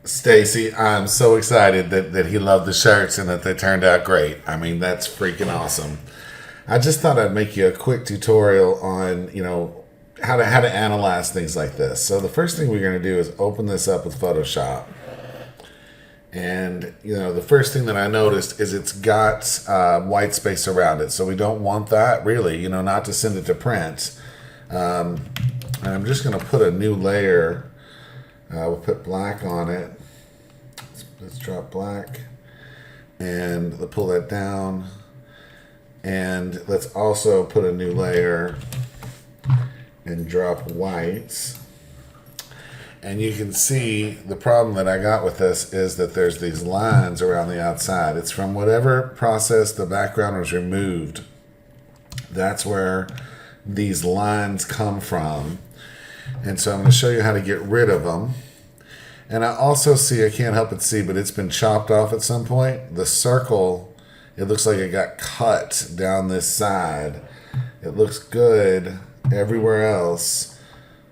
Stacy, I'm so excited that he loved the shirts and that they turned out great. I mean, that's freaking awesome. I just thought I'd make you a quick tutorial on, how to analyze things like this. So the first thing we're going to do is open this up with Photoshop. And, the first thing that I noticed is it's got white space around it. So we don't want that, really, not to send it to print. And I'm just going to put a new layer. We'll put black on it. Let's drop black. And let's pull that down. And let's also put a new layer and drop whites. And you can see the problem that I got with this is that there's these lines around the outside. It's from whatever process the background was removed. That's where these lines come from. And so I'm going to show you how to get rid of them. And I also see, I can't help but see, but it's been chopped off at some point. The circle, it looks like it got cut down this side. It looks good everywhere else,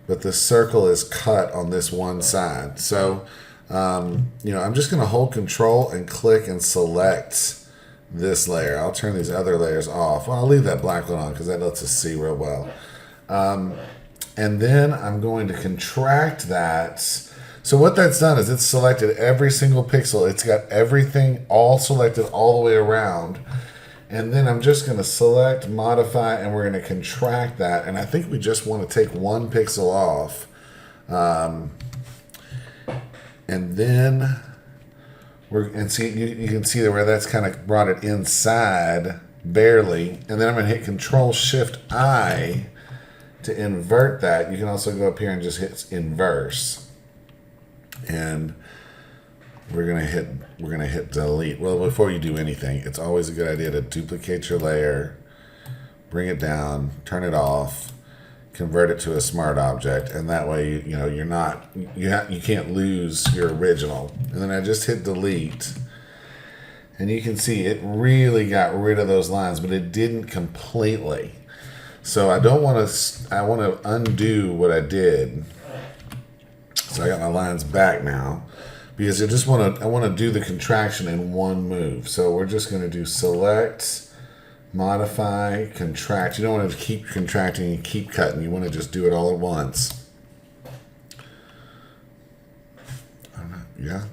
but the circle is cut on this one side. So, I'm just going to hold Control and click and select this layer. I'll turn these other layers off. Well, I'll leave that black one on because that lets us see real well. And then I'm going to contract that. So what that's done is it's selected every single pixel. It's got everything all selected all the way around. And then I'm just going to select, modify, and we're going to contract that. And I think we just want to take one pixel off. And then see you can see where that's kind of brought it inside barely. And then I'm going to hit Control-Shift-I to invert that. You can also go up here and just hit inverse. And we're gonna hit delete. Well, before you do anything, it's always a good idea to duplicate your layer, bring it down, turn it off, convert it to a smart object, and that way you can't lose your original. And then I just hit delete, and you can see it really got rid of those lines, but it didn't completely. So I want to undo what I did. So I got my lines back now because I want to do the contraction in one move. So we're just going to do select, modify, contract. You don't want to keep contracting and keep cutting. You want to just do it all at once. I don't know. Yeah,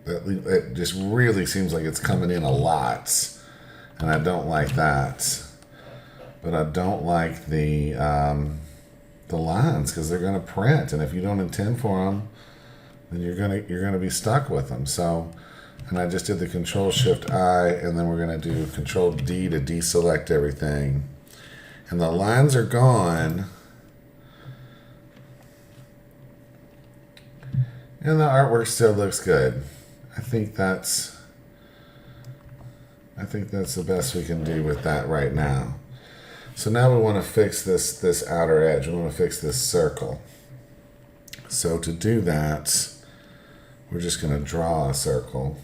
that just really seems like it's coming in a lot, and I don't like that. But I don't like the lines because they're going to print, and if you don't intend for them, then you're gonna be stuck with them. So, and I just did the Control-Shift-I, and then we're going to do Control-D to deselect everything, and the lines are gone, and the artwork still looks good. I think that's the best we can do with that right now. So now we want to fix this outer edge. We want to fix this circle. So to do that, we're just going to draw a circle.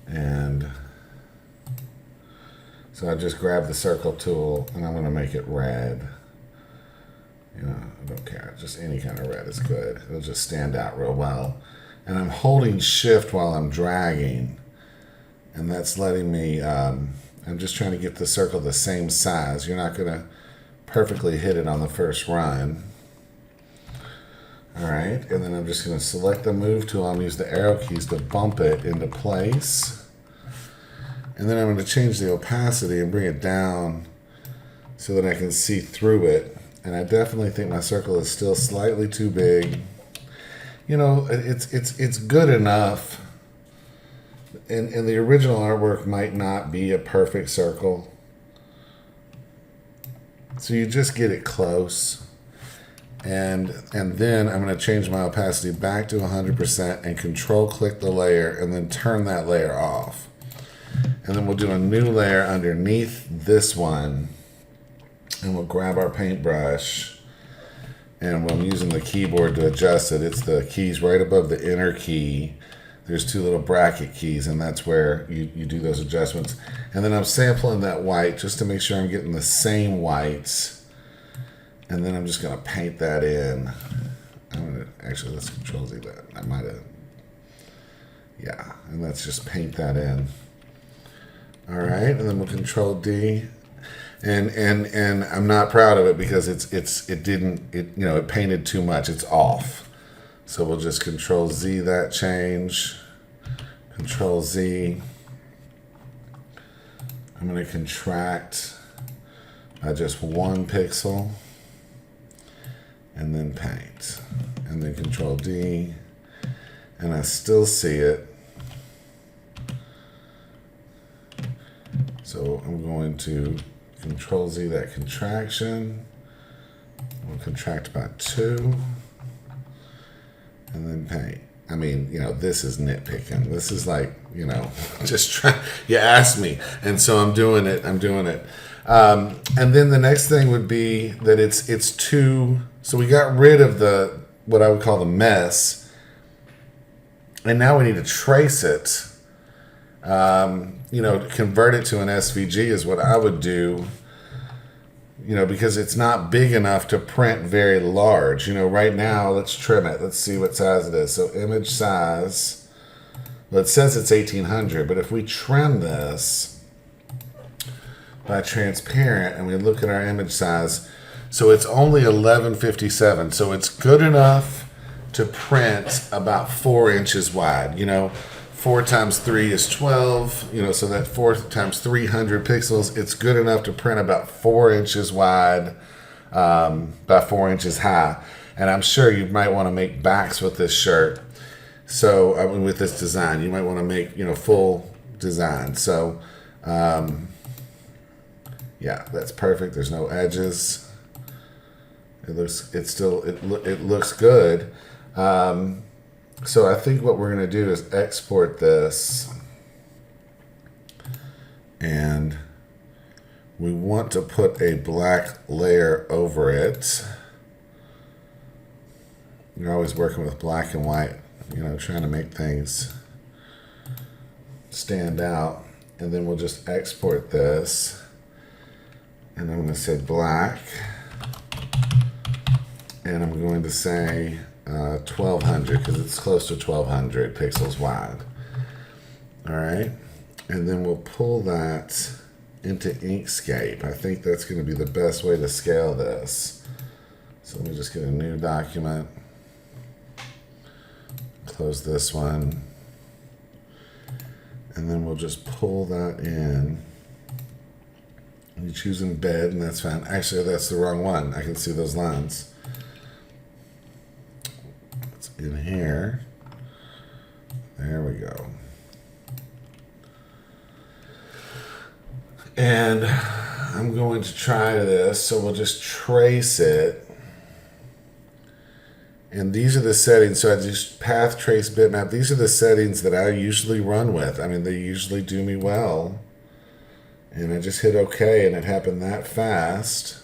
And so I just grab the circle tool and I'm going to make it red. I don't care. Just any kind of red is good. It'll just stand out real well. And I'm holding Shift while I'm dragging. And that's letting me... I'm just trying to get the circle the same size. You're not going to perfectly hit it on the first run. All right, and then I'm just going to select the move tool. I'm going to use the arrow keys to bump it into place. And then I'm going to change the opacity and bring it down so that I can see through it. And I definitely think my circle is still slightly too big. It's good enough. And the original artwork might not be a perfect circle. So you just get it close. And then I'm going to change my opacity back to 100% and Control-click the layer and then turn that layer off. And then we'll do a new layer underneath this one. And we'll grab our paintbrush. And when I'm using the keyboard to adjust it, it's the keys right above the enter key. There's two little bracket keys, and that's where you do those adjustments. And then I'm sampling that white just to make sure I'm getting the same whites. And then I'm just going to paint that in. I'm going to Actually, let's Control Z that. I might have. Yeah, and let's just paint that in. All right, and then we'll Control D, and I'm not proud of it because it painted too much. It's off. So we'll just Control Z that change. Control Z. I'm going to contract by just 1 pixel, and then paint, and then Control D, and I still see it. So I'm going to Control Z that contraction. We'll contract by 2, and then paint. I mean, this is nitpicking. This is like, just try. You asked me, and so I'm doing it. And then the next thing would be that it's too. So we got rid of what I would call the mess, and now we need to trace it. Convert it to an SVG is what I would do. Because it's not big enough to print very large. Right now, let's trim it. Let's see what size it is. So image size, well, it says it's 1800, but if we trim this by transparent and we look at our image size, so it's only 1157. So it's good enough to print about 4 inches wide. 4 times 3 is 12, so that 4 times 300 pixels, it's good enough to print about 4 inches wide, by 4 inches high. And I'm sure you might want to make backs with this shirt. So, with this design, you might want to make, full design. So, yeah, that's perfect. There's no edges. It looks good. So I think what we're going to do is export this, and we want to put a black layer over it. You're always working with black and white, trying to make things stand out. And then we'll just export this, and I'm going to say black, and I'm going to say 1200 because it's close to 1200 pixels wide. All right, and then we'll pull that into Inkscape. I think that's going to be the best way to scale this. So let me just get a new document, close this one, and then we'll just pull that in. You choose embed, and that's fine. Actually, that's the wrong one. I can see those lines. In here, there we go. And I'm going to try this, so we'll just trace it. And these are the settings. So I just path trace bitmap. These are the settings that I usually run with. I mean, they usually do me well. And I just hit OK, and it happened that fast.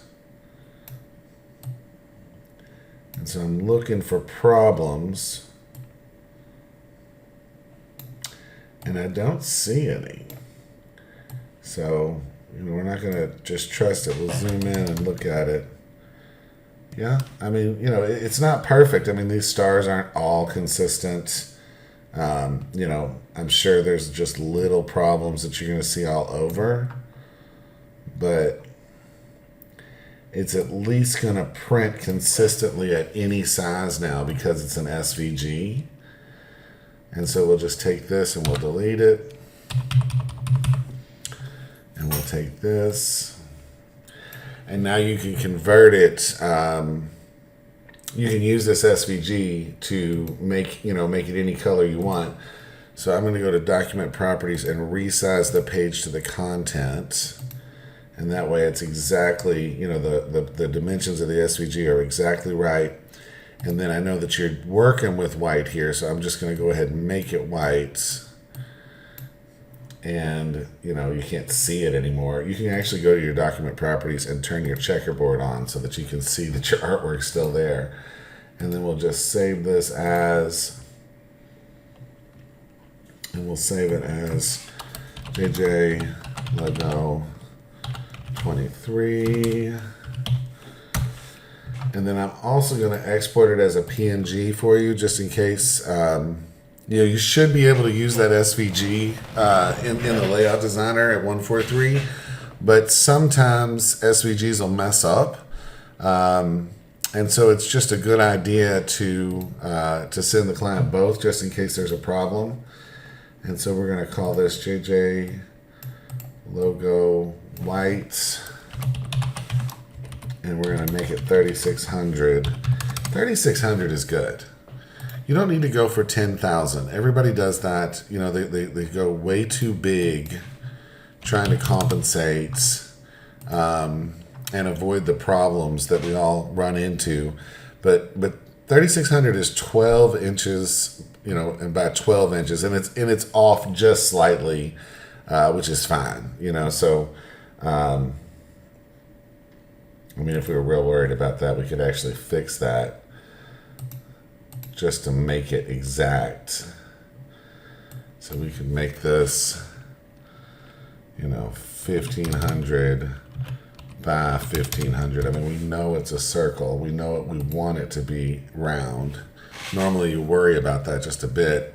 And so I'm looking for problems, and I don't see any. So, we're not going to just trust it. We'll zoom in and look at it. Yeah, I mean, it's not perfect. I mean, these stars aren't all consistent. I'm sure there's just little problems that you're going to see all over, but it's at least going to print consistently at any size now because it's an SVG. And so we'll just take this and we'll delete it. And we'll take this. And now you can convert it. You can use this SVG to make it any color you want. So I'm going to go to Document Properties and resize the page to the content. And that way it's exactly, the dimensions of the SVG are exactly right. And then I know that you're working with white here, so I'm just going to go ahead and make it white. And, you can't see it anymore. You can actually go to your document properties and turn your checkerboard on so that you can see that your artwork's still there. And then we'll just save this as, and we'll save it as JJ Logo 23, And then I'm also going to export it as a PNG for you, just in case. You should be able to use that SVG in the layout designer at 143, but sometimes SVGs will mess up. And so it's just a good idea to send the client both, just in case there's a problem. And so we're going to call this JJ logo white, and we're going to make it 3600. 3600 is good. You don't need to go for 10,000. Everybody does that. You know, they go way too big, trying to compensate and avoid the problems that we all run into. But 3600 is 12 inches, you know, about 12 inches, and it's off just slightly, which is fine, you know. So, I mean, if we were real worried about that, we could actually fix that just to make it exact. So we could make this, you know, 1500 by 1500. I mean, we know it's a circle. We know we want it to be round. Normally you worry about that just a bit.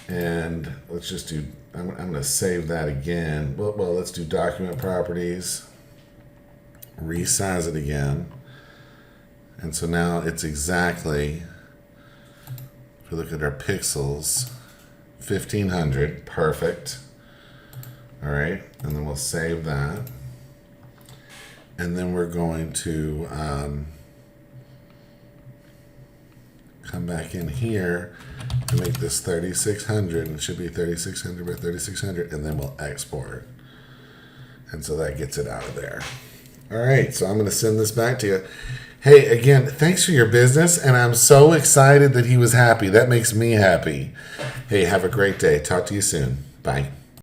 And let's just do, I'm going to save that again. Well, let's do document properties, resize it again. And so now it's exactly, if we look at our pixels, 1500, perfect. All right, and then we'll save that. And then we're going to come back in here and make this 3600. It should be 3600 by 3600, and then we'll export. And so that gets it out of there. All right, so I'm going to send this back to you. Hey, again, thanks for your business, and I'm so excited that he was happy. That makes me happy. Hey, have a great day. Talk to you soon. Bye.